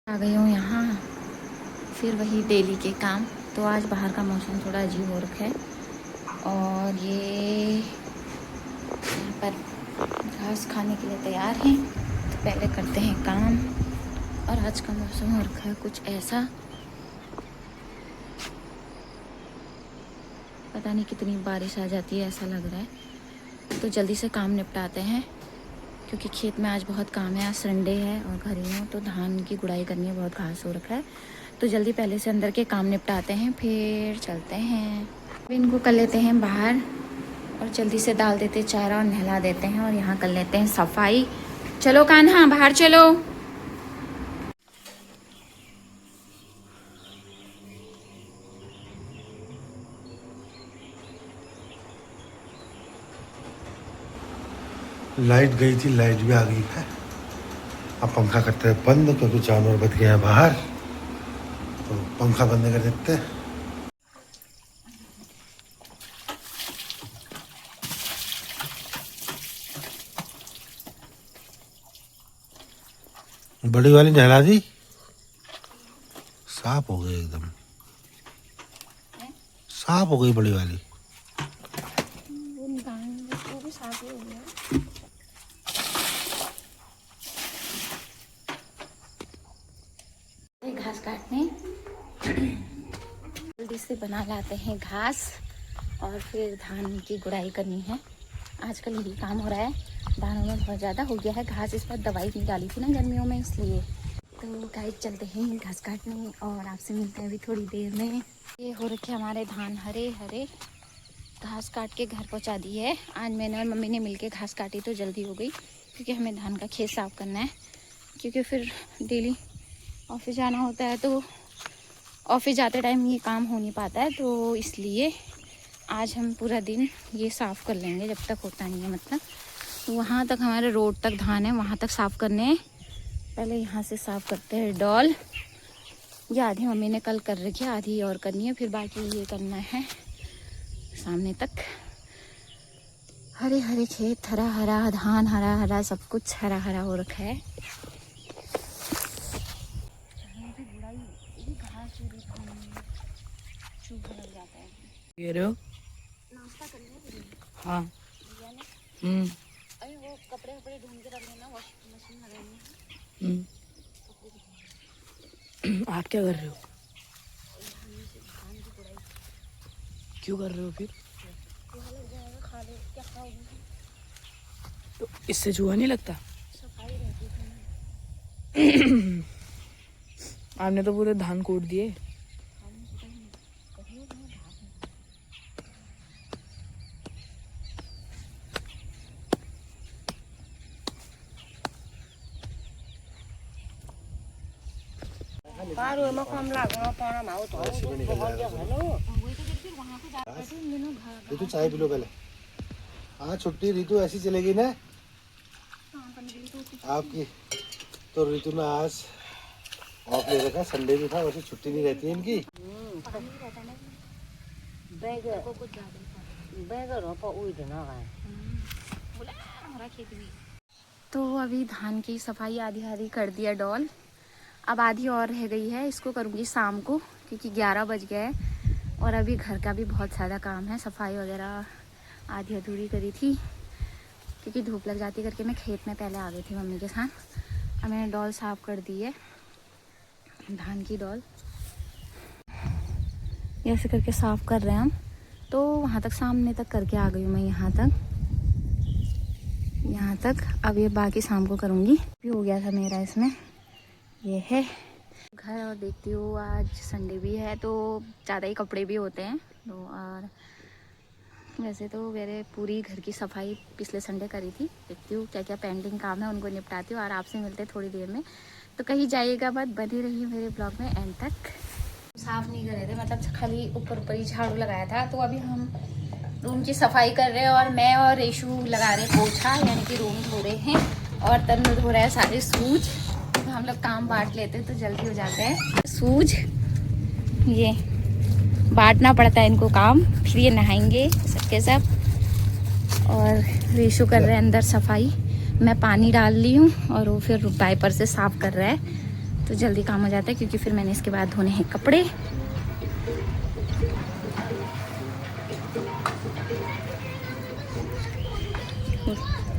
आ गई हूँ यहाँ, फिर वही डेली के काम। तो आज बाहर का मौसम थोड़ा अजीब हो रखा है और ये यहाँ पर घास खाने के लिए तैयार हैं। तो पहले करते हैं काम। और आज का मौसम हो रखा है कुछ ऐसा, पता नहीं कितनी बारिश आ जाती है, ऐसा लग रहा है। तो जल्दी से काम निपटाते हैं क्योंकि खेत में आज बहुत काम है। आज संडे है और घर ही हूँ, तो धान की गुड़ाई करनी है, बहुत घास हो रखा है। तो जल्दी पहले से अंदर के काम निपटाते हैं, फिर चलते हैं। इनको कर लेते हैं बाहर और जल्दी से डाल देते चारा और नहला देते हैं। और यहाँ कर लेते हैं सफाई। चलो कान्हा बाहर चलो। लाइट गई थी, लाइट भी आ गई है। अब पंखा करते हैं बंद क्योंकि जानवर बच गए हैं बाहर, तो पंखा बंद कर देते हैं। बड़ी वाली नहला दी, साफ हो गई, एकदम साफ हो गई बड़ी वाली। घास काटने जल्दी से बना लाते हैं घास और फिर धान की गुड़ाई करनी है। आजकल यही काम हो रहा है, धानों में बहुत ज़्यादा हो गया है घास। इस पर दवाई नहीं डाली थी ना गर्मियों में, इसलिए। तो गाइस चलते हैं घास काटने और आपसे मिलते हैं अभी थोड़ी देर में। ये हो रखे हमारे धान हरे हरे, घास काट के घर पहुंचा दी है। आज मैंने और मम्मी ने मिलके घास काटी तो जल्दी हो गई, क्योंकि हमें धान का खेत साफ करना है। क्योंकि फिर डेली ऑफिस जाना होता है, तो ऑफिस जाते टाइम ये काम हो नहीं पाता है, तो इसलिए आज हम पूरा दिन ये साफ़ कर लेंगे जब तक होता नहीं है। मतलब वहाँ तक हमारे रोड तक धान है, वहाँ तक साफ़ करने हैं। पहले यहाँ से साफ़ करते हैं डॉल। ये आधी मम्मी ने कल कर रखी है, आधी और करनी है। फिर बाकी ये करना है सामने तक। हरे हरे खेत, हरा हरा धान, हरा हरा सब कुछ हरा हरा हो रखा है। ये रहे हो? नाश्ता करने हाँ। अरे वो कपड़े वपड़े ढूंढ के रख लेना, वॉशिंग मशीन लगानी है। आप क्या कर रहे हो? क्यों कर रहे हो फिर? खा लो, क्या खाओगी? तो इससे चूहा नहीं लगता? सफाई रहती है। आपने तो पूरे धान कूट दिए। ऋतु चाय पी लो पहले। हाँ छुट्टी ऋतु ऐसी चलेगी ना आपकी। तो ऋतु ने आज ऑफ ले रखा, संडे भी था, वैसे छुट्टी नहीं रहती है इनकी। तो अभी धान की सफाई आधी आधी कर दिया डॉल, अब आधी और रह गई है। इसको करूँगी शाम को, क्योंकि 11 बज गए हैं। और अभी घर का भी बहुत ज़्यादा काम है, सफाई वगैरह आधी अधूरी करी थी क्योंकि धूप लग जाती करके मैं खेत में पहले आ गई थी मम्मी के साथ। अब मैंने डॉल साफ़ कर दी है, धान की डॉल ऐसे करके साफ़ कर रहे हैं हम। तो वहाँ तक सामने तक करके आ गई हूँ मैं, यहाँ तक। अब ये बाकी शाम को करूँगी। भी हो गया था मेरा इसमें, ये है घर। और देखती हूँ आज संडे भी है तो ज़्यादा ही कपड़े भी होते हैं। तो और वैसे तो मेरे पूरी घर की सफाई पिछले संडे करी थी। देखती हूँ क्या क्या पेंडिंग काम है, उनको निपटाती हूँ और आपसे मिलते हैं थोड़ी देर में। तो कहीं जाइएगा मत, बनी रही मेरे ब्लॉग में एंड तक। साफ़ नहीं करे थे, मतलब खाली ऊपर ऊपर ही झाड़ू लगाया था। तो अभी हम रूम की सफाई कर रहे हैं और मैं और रेशू लगा रहे पोछा, यानी कि रूम धो रहे हैं। और तनु धो रहा है सारे सूज। तो हम लोग काम बांट लेते हैं तो जल्दी हो जाते हैं। सूज ये बांटना पड़ता है इनको काम, फिर ये नहाएंगे सबके सब। और रेशू कर रहे हैं अंदर सफाई, मैं पानी डाल ली हूँ और वो फिर वाइपर से साफ कर रहा है। तो जल्दी काम हो जाता है, क्योंकि फिर मैंने इसके बाद धोने हैं कपड़े।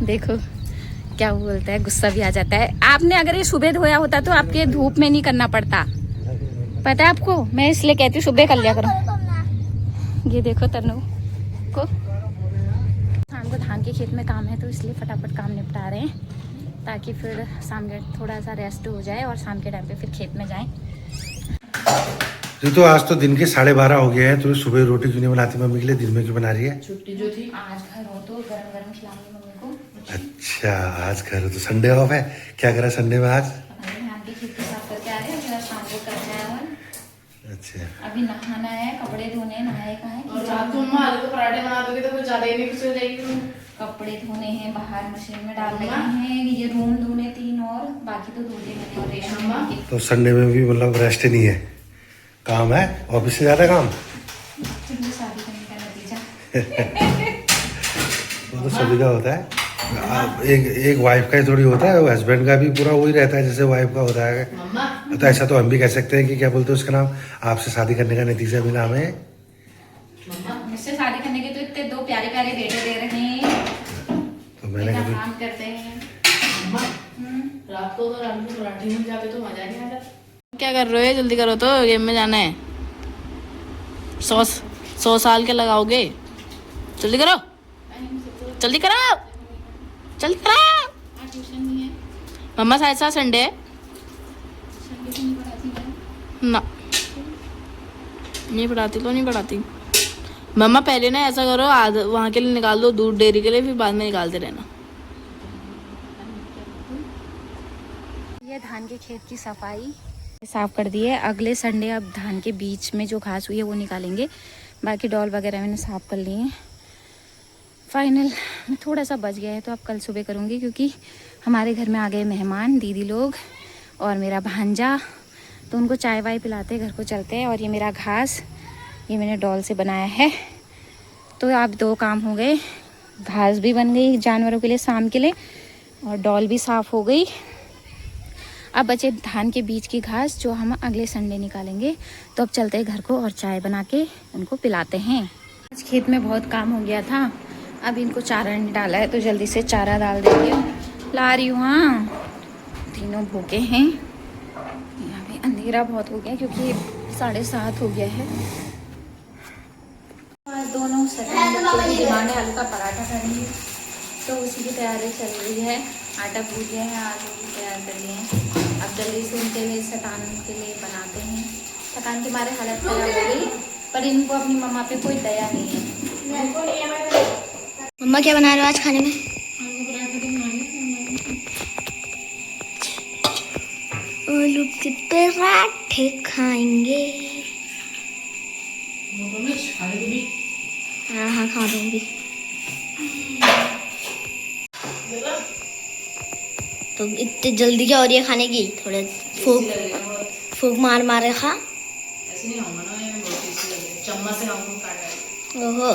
देखो क्या बोलता है, गुस्सा भी आ जाता है। आपने अगर ये सुबह धोया होता तो आपके धूप में नहीं करना पड़ता, पता है आपको। मैं इसलिए कहती हूँ सुबह कर लिया करो। ये देखो तनु को शाम को धान के खेत में काम है, तो इसलिए फटाफट काम निपटा रहे हैं, ताकि फिर शाम के थोड़ा सा रेस्ट हो जाए और शाम के टाइम पे फिर खेत में जाएं। तो आज तो दिन के 12:30 हो गए हैं, तो सुबह रोटी क्यों नहीं बनाती मम्मी के लिए? दिन में क्यों बना रही है? छुट्टी जो थी आज घर हो तो गरम गरम खिलाऊंगी मम्मी को। अच्छा, आज घर हो तो संडे ऑफ है। क्या करा संडे में आज? धान के खेत को साफ करके आ रहे हैं, मेरा शाम को करना है। और अच्छा, अभी नहाना है, कपड़े धोने, नहाए कहाँ है। और रात को मम्मा आलू के पराठे बना दोगे तो कुछ ज्यादा ही नहीं खुश हो जाएगी। कपड़े धोने हैं, बाहर मशीन में डाल लगे हैं, ये रूम धोने 3 और बाकी तो धोते मैंने। और रेशम के तो संडे में भी मतलब रेस्ट नहीं है, काम है ऑफिस से ज्यादा काम। शादी करने का नतीजा। वो तो सभी का होता है। एक वाइफ का ही थोड़ी होता है, हस्बैंड का भी पूरा वही रहता है जैसे वाइफ का होता है। मम्मा तो ऐसा तो हम भी कह सकते हैं कि क्या बोलते हैं उसका नाम, आपसे शादी करने का नतीजा मिला हमें। मुझसे शादी करने के तो इतने 2 प्यारे प्यारे बेटे दे रहे हैं, तो मैंने इतना कहा काम करते हैं। मम्मा रात को अगर आलू के पराठे मिल जाते तो मजा नहीं आ जाता। क्या कर रहे हो? जल्दी करो तो, गेम में जाना है। 100 साल के लगाओगे? जल्दी करो, जल्दी करो, जल्दी करो। ट्यूशन नहीं है, मम्मा शायद सा संडे है संडे को नहीं पढ़ाती है। ना, नहीं पढ़ाती तो नहीं पढ़ाती। मम्मा पहले ना ऐसा करो, वहाँ के लिए निकाल दो दूध डेयरी के लिए, फिर बाद में निकालते रहना। ये धान के खेत की सफाई साफ कर दी है। अगले संडे अब धान के बीच में जो घास हुई है वो निकालेंगे, बाकी डॉल वगैरह मैंने साफ कर लिए हैं। फाइनल थोड़ा सा बच गया है तो अब कल सुबह करूँगी, क्योंकि हमारे घर में आ गए मेहमान, दीदी लोग और मेरा भांजा, तो उनको चाय वाय पिलाते घर को चलते हैं। और ये मेरा घास, ये मैंने डॉल से बनाया है। तो अब 2 काम हो गए, घास भी बन गई जानवरों के लिए शाम के लिए, और डॉल भी साफ़ हो गई। अब बचे धान के बीच की घास, जो हम अगले संडे निकालेंगे। तो अब चलते हैं घर को और चाय बना के उनको पिलाते हैं। आज खेत में बहुत काम हो गया था, अब इनको चारा नहीं डाला है, तो जल्दी से चारा डाल देंगे। ला रही हूँ। हाँ, तीनों भूखे हैं। यहाँ पे अंधेरा बहुत हो गया, क्योंकि 7:30 हो गया है। आज दोनों सेकंड बच्चों की डिमांड है आलू का पराठा करनी, तो उसी की तैयारी चल रही है। आटा भून गया है, आलू भी तैयार कर लिए हैं। अब जल्दी से उनके लिए शतान के लिए बनाते हैं। शतान के मारे हालत खराब हो गई, पर इनको अपनी मम्मा पे कोई दया नहीं है। मम्मा क्या बना रहे हो आज खाने में? आलू के पराठे खाएंगे। हाँ हाँ खा दूंगी। तो इतनी जल्दी क्या हो रही है खाने की? थोड़े फूक मार मारे खा। ऐसे नहीं खाऊंगा ना, ये बहुत टेस्टी लगे। चम्मच से खाऊंगा काट। ओहो